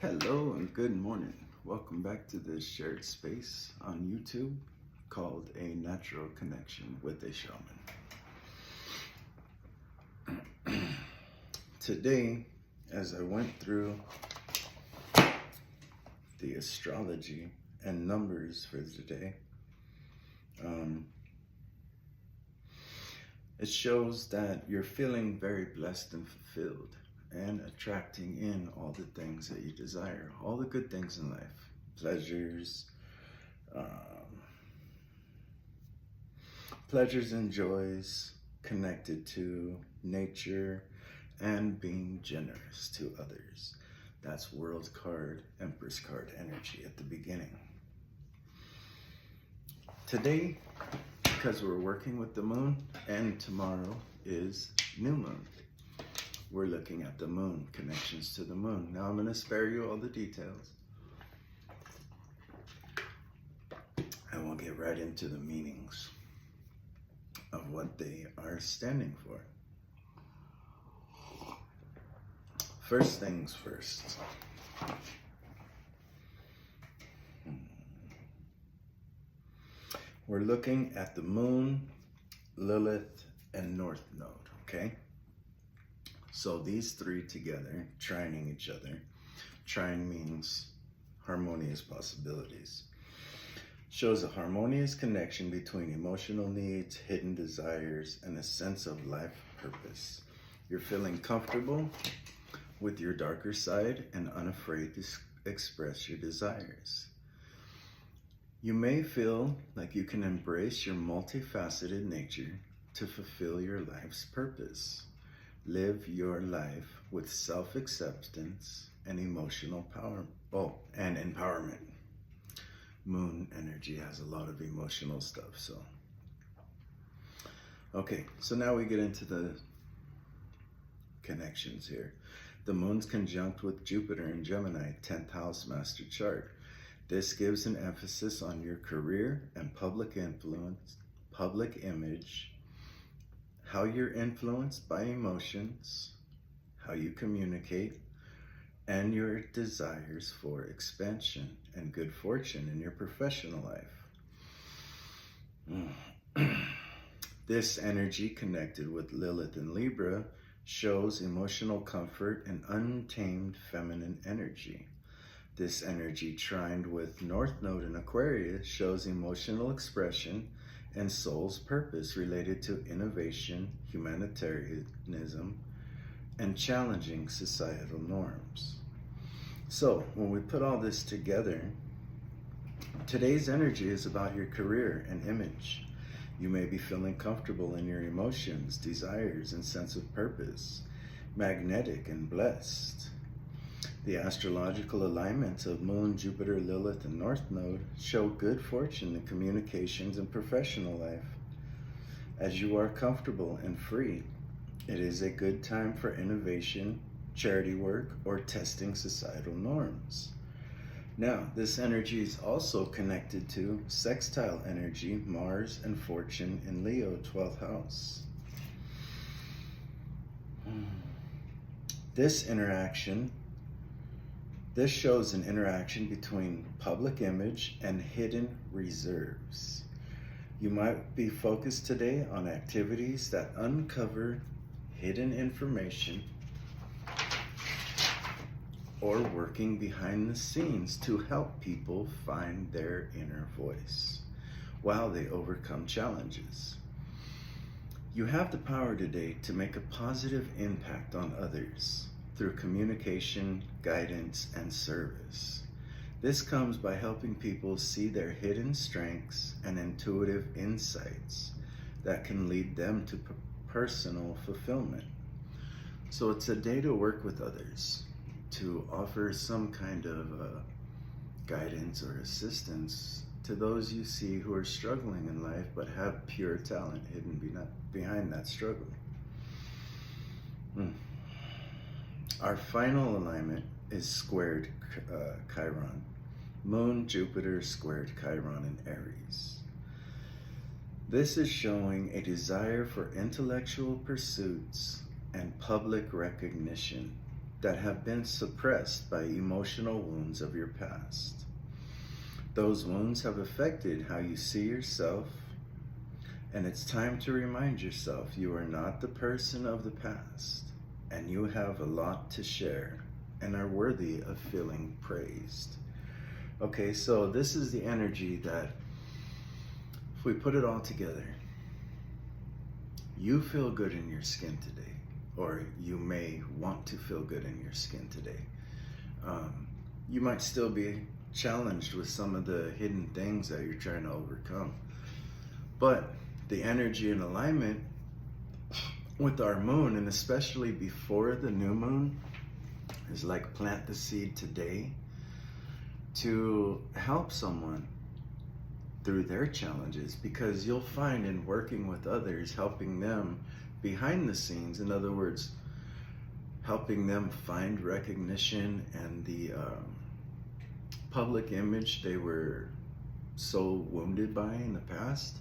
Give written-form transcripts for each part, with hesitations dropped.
Hello and good morning. Welcome back to this shared space on YouTube called A Natural Connection with a Shaman. Today, as I went through the astrology and numbers for today, it shows that you're feeling very blessed and fulfilled and attracting in all the things that you desire, all the good things in life, pleasures, pleasures and joys connected to nature and being generous to others. That's World card, Empress card energy at the beginning. Today, because we're working with the moon, and tomorrow is new moon, we're looking at the moon, connections to the moon. Now I'm going to spare you all the details, and we'll get right into the meanings of what they are standing for. First things first. We're looking at the moon, Lilith, and North Node, okay? So these three together, trining each other. Trine means harmonious possibilities. Shows a harmonious connection between emotional needs, hidden desires, and a sense of life purpose. You're feeling comfortable with your darker side and unafraid to express your desires. You may feel like you can embrace your multifaceted nature to fulfill your life's purpose. Live your life with self-acceptance and emotional power, and empowerment. Moon energy has a lot of emotional stuff, so. Okay, so now we get into the connections here. The moon's conjunct with Jupiter in Gemini, 10th house master chart. This gives an emphasis on your career and public influence, public image, how you're influenced by emotions, how you communicate, and your desires for expansion and good fortune in your professional life. This energy connected with Lilith and Libra shows emotional comfort and untamed feminine energy. This energy trined with North Node in Aquarius shows emotional expression and soul's purpose related to innovation, humanitarianism, and challenging societal norms. So when we put all this together, today's energy is about your career and image. You may be feeling comfortable in your emotions, desires, and sense of purpose, magnetic and blessed. The astrological alignments of Moon, Jupiter, Lilith, and North Node show good fortune in communications and professional life. As you are comfortable and free, it is a good time for innovation, charity work, or testing societal norms. Now, this energy is also connected to sextile energy, Mars and Fortune in Leo, 12th house. This shows an interaction between public image and hidden reserves. You might be focused today on activities that uncover hidden information or working behind the scenes to help people find their inner voice while they overcome challenges. You have the power today to make a positive impact on others through communication, guidance, and service. This comes by helping people see their hidden strengths and intuitive insights that can lead them to personal fulfillment. So it's a day to work with others, to offer some kind of guidance or assistance to those you see who are struggling in life but have pure talent hidden behind that struggle. Our final alignment is squared Chiron. Moon, Jupiter squared Chiron in Aries. This is showing a desire for intellectual pursuits and public recognition. that have been suppressed by emotional wounds of your past. Those wounds have affected how you see yourself, and it's time to remind yourself you are not the person of the past, and you have a lot to share and are worthy of feeling praised. Okay, so this is the energy that, if we put it all together, you feel good in your skin today, or you may want to feel good in your skin today. You might still be challenged with some of the hidden things that you're trying to overcome. But the energy in alignment with our moon, and especially before the new moon, is like plant the seed today to help someone through their challenges, because you'll find in working with others, helping them behind the scenes, in other words, helping them find recognition and the public image they were so wounded by in the past,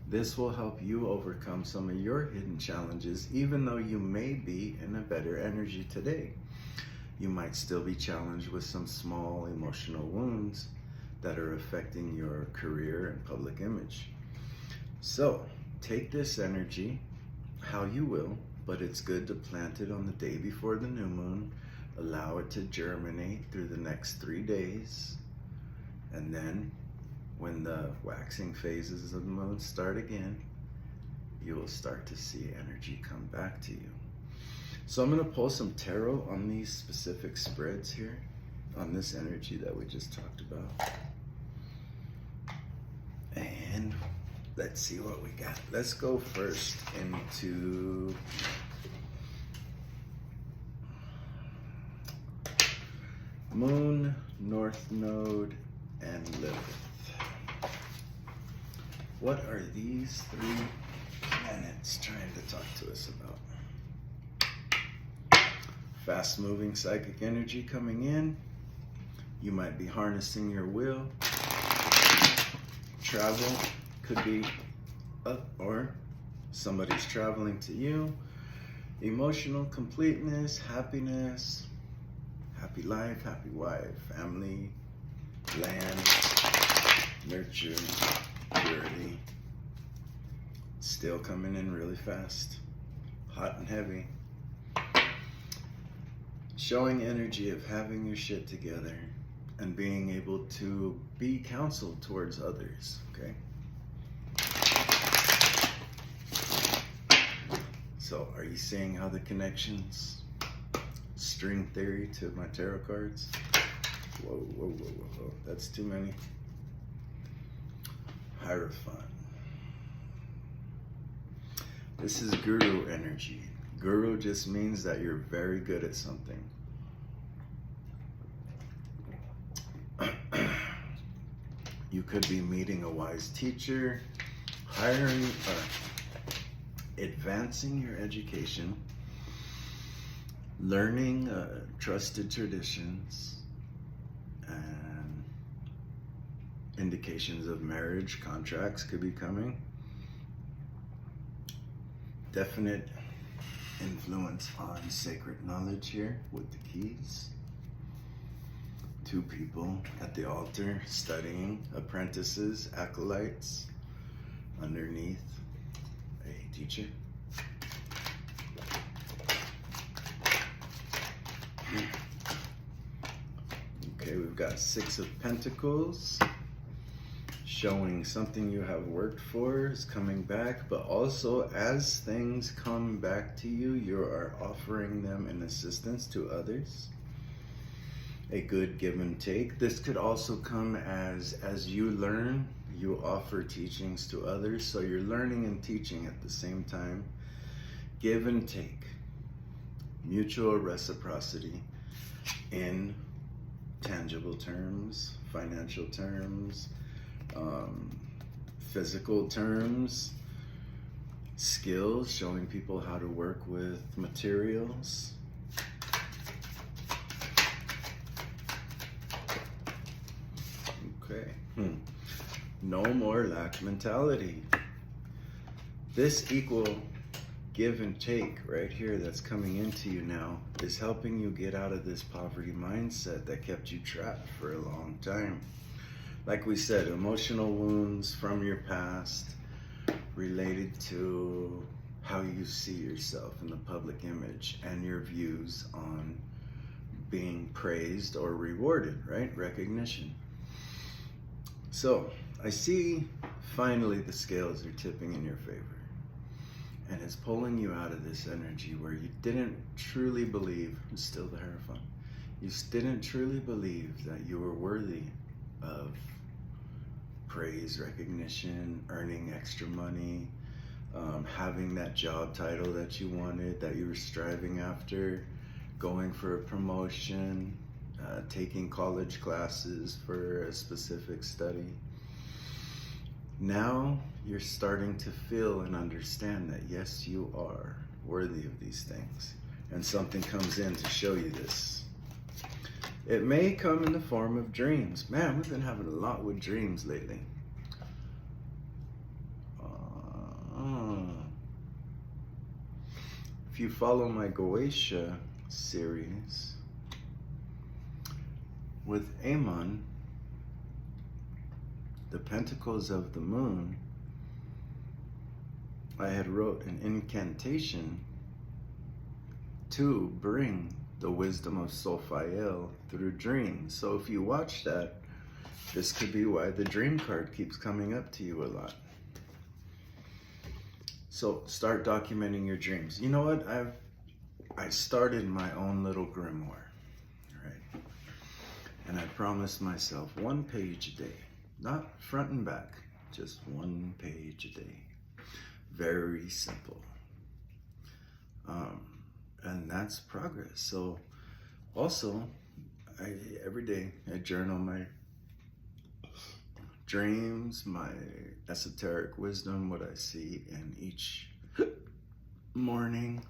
this will help you overcome some of your hidden challenges. Even though you may be in a better energy today, you might still be challenged with some small emotional wounds that are affecting your career and public image. So take this energy how you will, but it's good to plant it on the day before the new moon. Allow it to germinate through the next 3 days, and then when the waxing phases of the moon start again, you will start to see energy come back to you. So I'm going to pull some tarot on these specific spreads here, on this energy that we just talked about. And let's see what we got. Let's go first into Moon, North Node, and Lilith. What are these 3 planets trying to talk to us about? Fast-moving psychic energy coming in. You might be harnessing your will. Travel could be up, or somebody's traveling to you. Emotional completeness, happiness, happy life, happy wife, family, land, nurture, purity. Still coming in really fast, hot and heavy. Showing energy of having your shit together and being able to be counseled towards others, okay? So are you seeing how the connections, string theory to my tarot cards? Whoa, whoa, whoa, whoa, whoa. That's too many. Hierophant. This is guru energy. Guru just means that you're very good at something. You could be meeting a wise teacher, hiring, advancing your education, learning trusted traditions, and indications of marriage contracts could be coming. Definite influence on sacred knowledge here with the keys. 2 people at the altar studying, apprentices, acolytes, underneath a teacher. Okay, we've got 6 of Pentacles, showing something you have worked for is coming back, but also as things come back to you, you are offering them in assistance to others. A good give and take. This could also come as you learn, you offer teachings to others, so you're learning and teaching at the same time. Give and take. Mutual reciprocity in tangible terms, financial terms, physical terms, skills, showing people how to work with materials. Okay. No more lack mentality. This equal give and take right here that's coming into you now is helping you get out of this poverty mindset that kept you trapped for a long time. Like we said, emotional wounds from your past related to how you see yourself in the public image and your views on being praised or rewarded, right? Recognition. So I see finally the scales are tipping in your favor. And it's pulling you out of this energy where you didn't truly believe, it's still the Hierophant, you didn't truly believe that you were worthy of praise, recognition, earning extra money, having that job title that you wanted, that you were striving after, going for a promotion, taking college classes for a specific study. Now you're starting to feel and understand that yes, you are worthy of these things. And something comes in to show you this. It may come in the form of dreams. Man, we've been having a lot with dreams lately. If you follow my Goetia series with Amon, the Pentacles of the Moon, I had wrote an incantation to bring the wisdom of Sophiel through dreams. So if you watch that, this could be why the dream card keeps coming up to you a lot. So start documenting your dreams. You know what? I started my own little grimoire, right? And I promised myself 1 page a day, not front and back, just 1 page a day. Very simple. And that's progress. So also, every day I journal my dreams, my esoteric wisdom, what I see in each morning,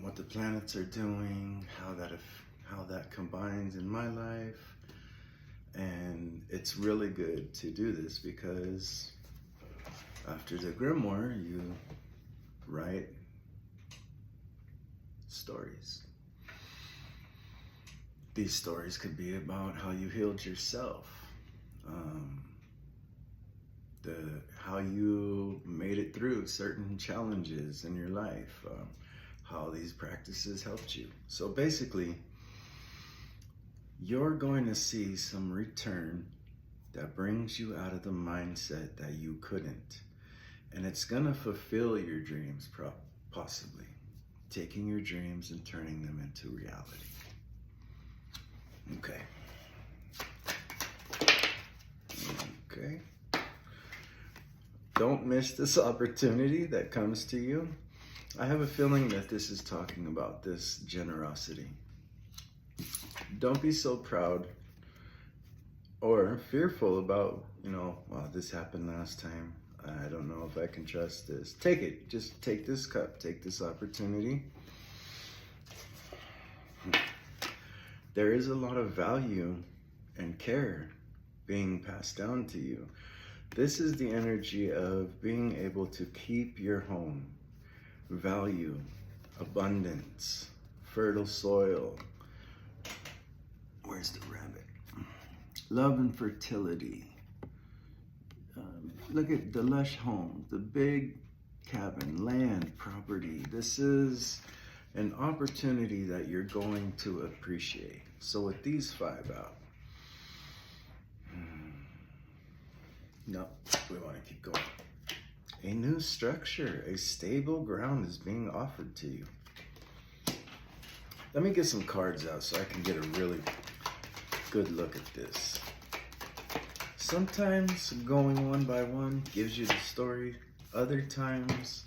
what the planets are doing, how that combines in my life. And it's really good to do this because after the grimoire, you write stories. These stories could be about how you healed yourself, how you made it through certain challenges in your life, how these practices helped you. So basically, you're going to see some return that brings you out of the mindset that you couldn't. And it's going to fulfill your dreams, possibly. Taking your dreams and turning them into reality. Okay. Okay. Don't miss this opportunity that comes to you. I have a feeling that this is talking about this generosity. Don't be so proud or fearful about, wow, this happened last time. I don't know if I can trust this. Take it. Just take this cup. Take this opportunity. There is a lot of value and care being passed down to you. This is the energy of being able to keep your home, value, abundance, fertile soil. Where's the rabbit? Love and fertility. Look at the lush home, the big cabin, land, property. This is an opportunity that you're going to appreciate. So with these 5 out, no, we want to keep going. A new structure, a stable ground is being offered to you. Let me get some cards out so I can get a really good look at this. Sometimes going one by one gives you the story. Other times,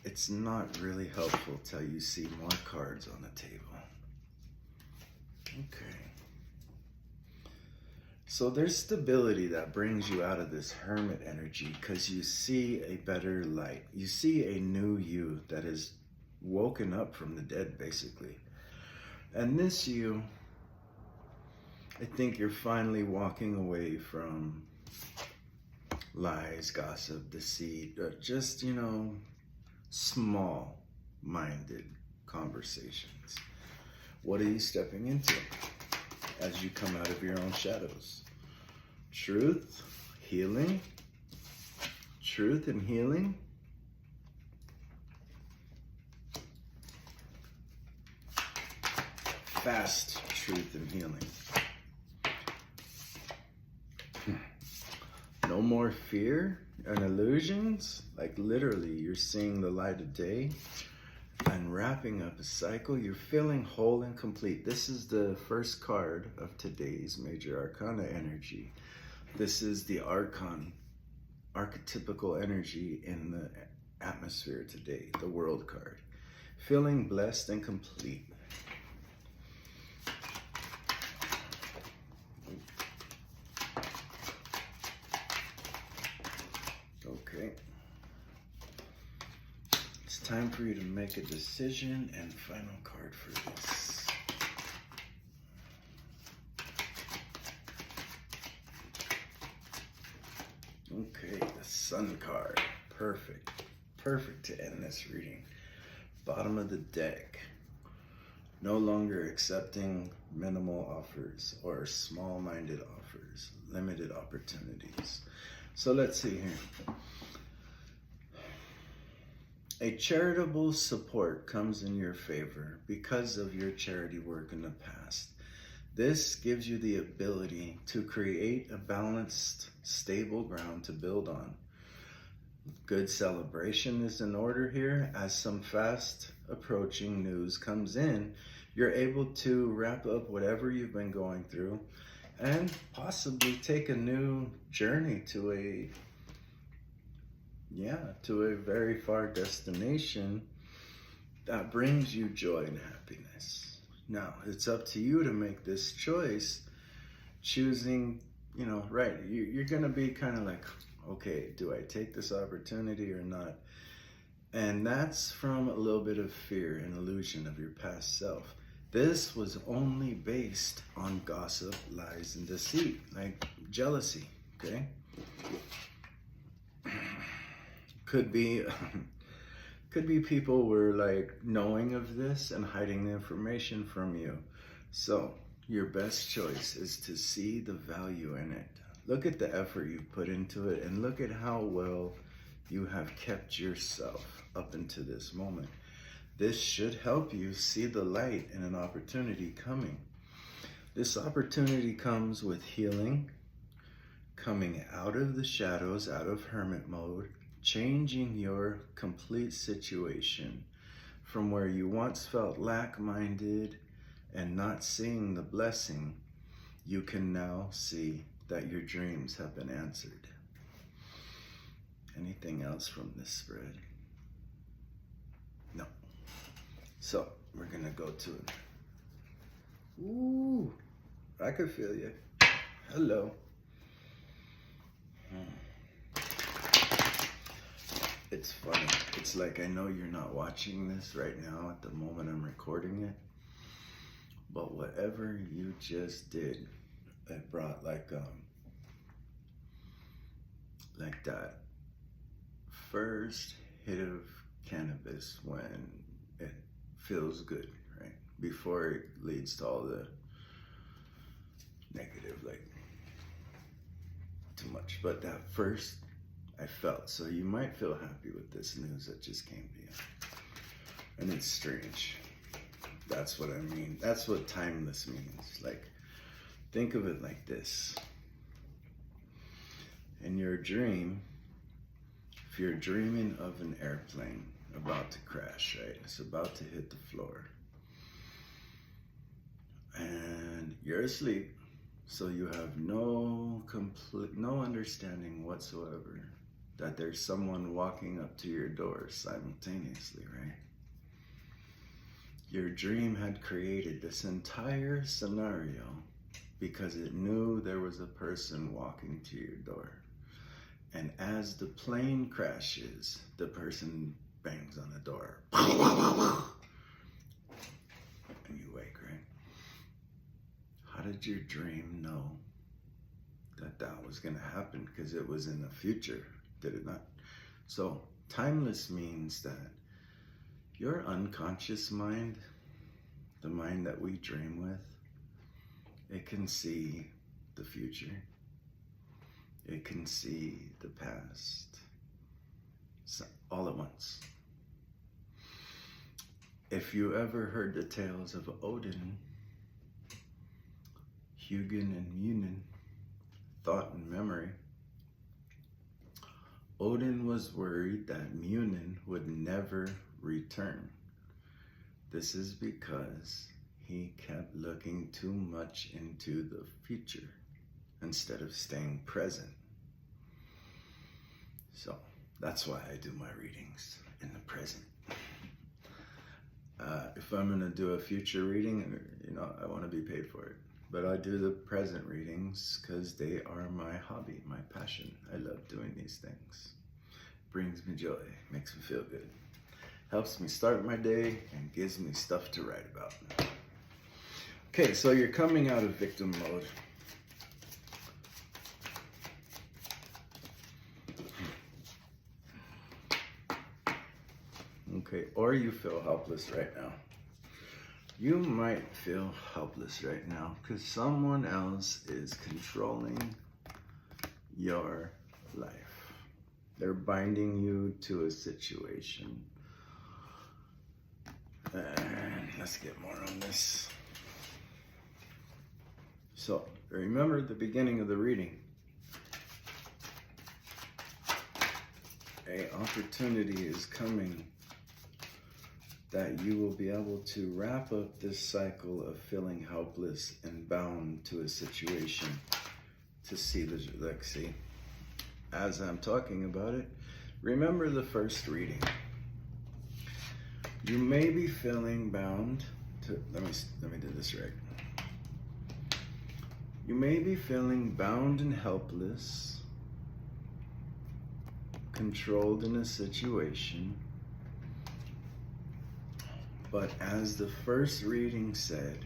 it's not really helpful till you see more cards on the table. Okay. So there's stability that brings you out of this hermit energy because you see a better light. You see a new you that is woken up from the dead, basically. And this you, I think you're finally walking away from lies, gossip, deceit, just, small-minded conversations. What are you stepping into as you come out of your own shadows? Truth, healing, truth and healing. Fast truth and healing. No more fear and illusions. Like literally, you're seeing the light of day and wrapping up a cycle. You're feeling whole and complete. This is the first card of today's Major Arcana energy. This is the archetypical energy in the atmosphere today, the World card. Feeling blessed and complete. Okay. It's time for you to make a decision, and final card for this. Okay, the Sun card. Perfect. Perfect to end this reading. Bottom of the deck. No longer accepting minimal offers or small-minded offers. Limited opportunities. So let's see here. A charitable support comes in your favor because of your charity work in the past. This gives you the ability to create a balanced, stable ground to build on. Good celebration is in order here. As some fast approaching news comes in, you're able to wrap up whatever you've been going through and possibly take a new journey to a very far destination that brings you joy and happiness. Now, it's up to you to make this choice, choosing, right. You're going to be kind of like, okay, do I take this opportunity or not? And that's from a little bit of fear and illusion of your past self. This was only based on gossip, lies, and deceit, like jealousy, okay? Could be people were like knowing of this and hiding the information from you. So your best choice is to see the value in it. Look at the effort you've put into it and look at how well you have kept yourself up into this moment. This should help you see the light in an opportunity coming. This opportunity comes with healing, coming out of the shadows, out of hermit mode, changing your complete situation from where you once felt lack-minded and not seeing the blessing. You can now see that your dreams have been answered. Anything else from this spread? No. So we're gonna go to it. Ooh, I could feel you. Hello. It's funny. It's like I know you're not watching this right now at the moment I'm recording it, but whatever you just did, it brought like that first hit of cannabis when it feels good, right? Before it leads to all the negative, like too much. But that first I felt. So you might feel happy with this news that just came to you. And it's strange. That's what I mean. That's what timeless means. Like, think of it like this. In your dream, if you're dreaming of an airplane about to crash, right? It's about to hit the floor. And you're asleep, so you have no understanding whatsoever that there's someone walking up to your door simultaneously, right? Your dream had created this entire scenario because it knew there was a person walking to your door. And as the plane crashes, the person bangs on the door. And you wake, right? How did your dream know that that was going to happen? Because it was in the future, did it not? So timeless means that Your unconscious mind, the mind that we dream with, it can see the future. It can see the past, so, all at once. If you ever heard the tales of Odin, Hugin and Munin, thought and memory, Odin was worried that Munin would never return. This is because he kept looking too much into the future instead of staying present. So that's why I do my readings in the present. If I'm gonna do a future reading, I want to be paid for it. But I do the present readings because they are my hobby, my passion. I love doing these things. Brings me joy, makes me feel good. Helps me start my day and gives me stuff to write about. Okay, so you're coming out of victim mode. Okay, or you feel helpless right now. You might feel helpless right now because someone else is controlling your life. They're binding you to a situation. And let's get more on this. So, remember the beginning of the reading. An opportunity is coming that you will be able to wrap up this cycle of feeling helpless and bound to a situation to see the legacy. As I'm talking about it, remember the first reading. You may be feeling bound to, let me do this right. You may be feeling bound and helpless, controlled in a situation. But as the first reading said,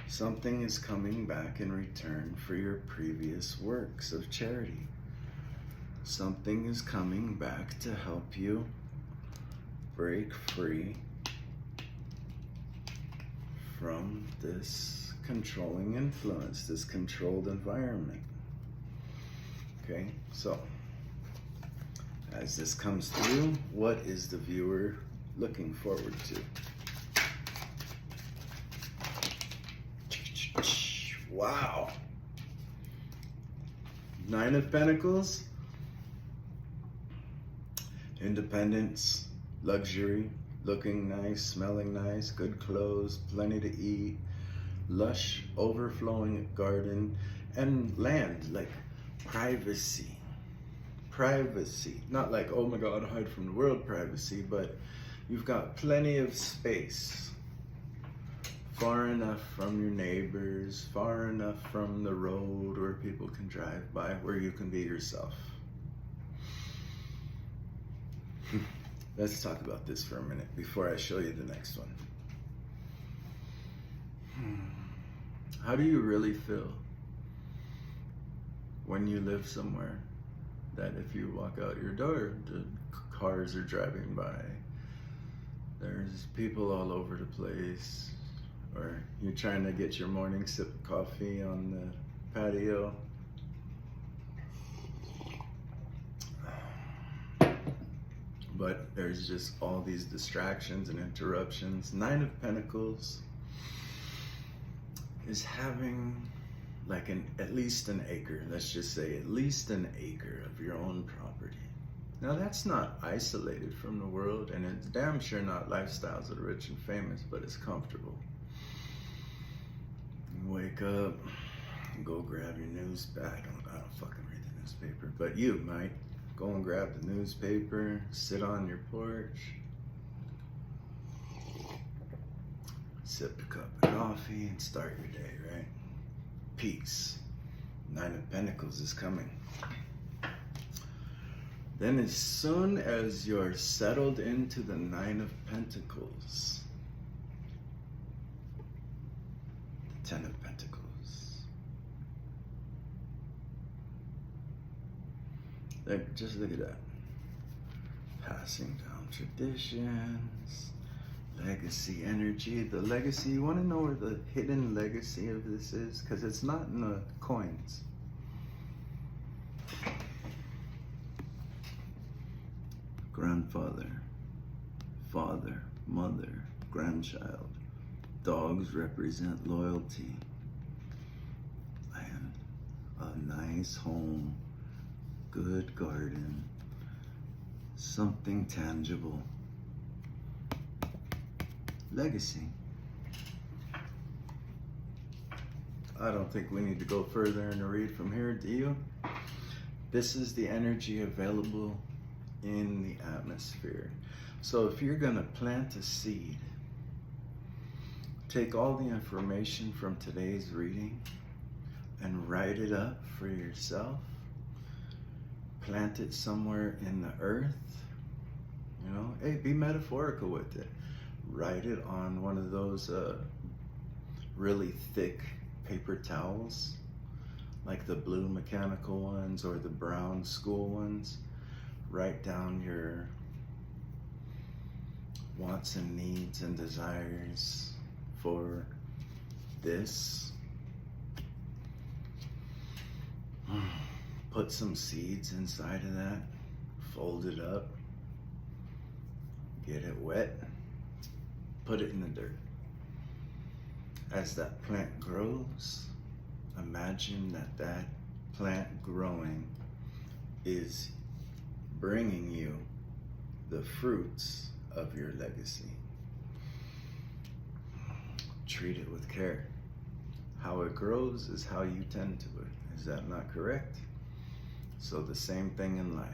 something is coming back in return for your previous works of charity. Something is coming back to help you break free from this controlling influence, this controlled environment. Okay, so as this comes through, what is the viewer looking forward to? Wow. Nine of Pentacles. Independence, luxury, looking nice, smelling nice, good clothes, plenty to eat, lush, overflowing garden, and land, like privacy. Privacy. Not like, oh my God, hide from the world privacy, but you've got plenty of space. Far enough from your neighbors, far enough from the road where people can drive by, where you can be yourself. Let's talk about this for a minute before I show you the next one. How do you really feel when you live somewhere that if you walk out your door, the cars are driving by, there's people all over the place, or you're trying to get your morning sip of coffee on the patio? But there's just all these distractions and interruptions. Nine of Pentacles is having like at least an acre, let's just say at least an acre of your own property. Now that's not isolated from the world, and it's damn sure not lifestyles of the rich and famous, but it's comfortable. You wake up, you go grab your newspaper. I don't fucking read the newspaper, but you might go and grab the newspaper, sit on your porch, sip a cup of coffee, and start your day, right? Peace. Nine of Pentacles is coming. Then as soon as you're settled into the Nine of Pentacles, the Ten of Pentacles, just look at that. Passing down traditions. Legacy energy. The legacy, you want to know where the hidden legacy of this is? Because it's not in the coins. Grandfather, father, mother, grandchild. Dogs represent loyalty. And a nice home, good garden, something tangible. Legacy. I don't think we need to go further in the read from here, do you? This is the energy available in the atmosphere. So if you're gonna plant a seed, take all the information from today's reading and write it up for yourself. Plant it somewhere in the earth. You know, hey, be metaphorical with it. Write it on one of those really thick paper towels, like the blue mechanical ones or the brown school ones. Write down your wants and needs and desires for this. Put some seeds inside of that, fold it up, get it wet, put it in the dirt. As that plant grows, imagine that that plant growing is bringing you the fruits of your legacy. Treat it with care. How it grows is how you tend to it. Is that not correct? So the same thing in life.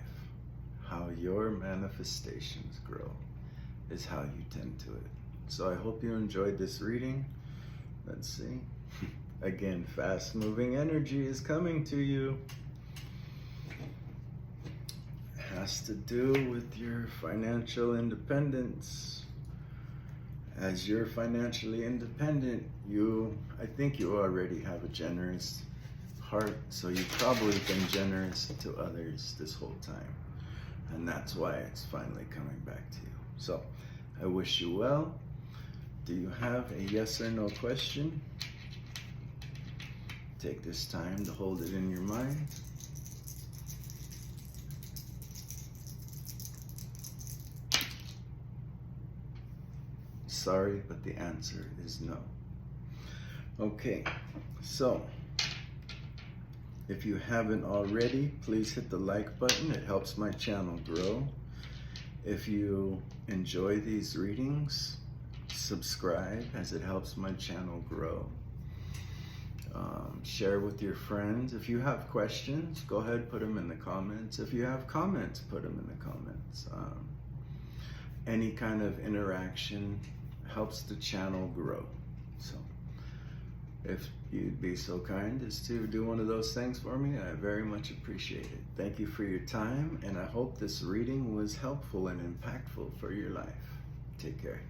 How your manifestations grow is how you tend to it. So I hope you enjoyed this reading. Let's see. Again, fast moving energy is coming to you. It has to do with your financial independence. As you're financially independent, I think you already have a generous heart, so you've probably been generous to others this whole time. And that's why it's finally coming back to you. So I wish you well. Do you have a yes or no question? Take this time to hold it in your mind. Sorry, but the answer is no. Okay, so if you haven't already, please hit the like button. It helps my channel grow. If you enjoy these readings, subscribe, as it helps my channel grow. Share with your friends. If you have questions, go ahead, put them in the comments. If you have comments, put them in the comments. Any kind of interaction helps the channel grow. So if you'd be so kind as to do one of those things for me, I very much appreciate it. Thank you for your time, and I hope this reading was helpful and impactful for your life. Take care.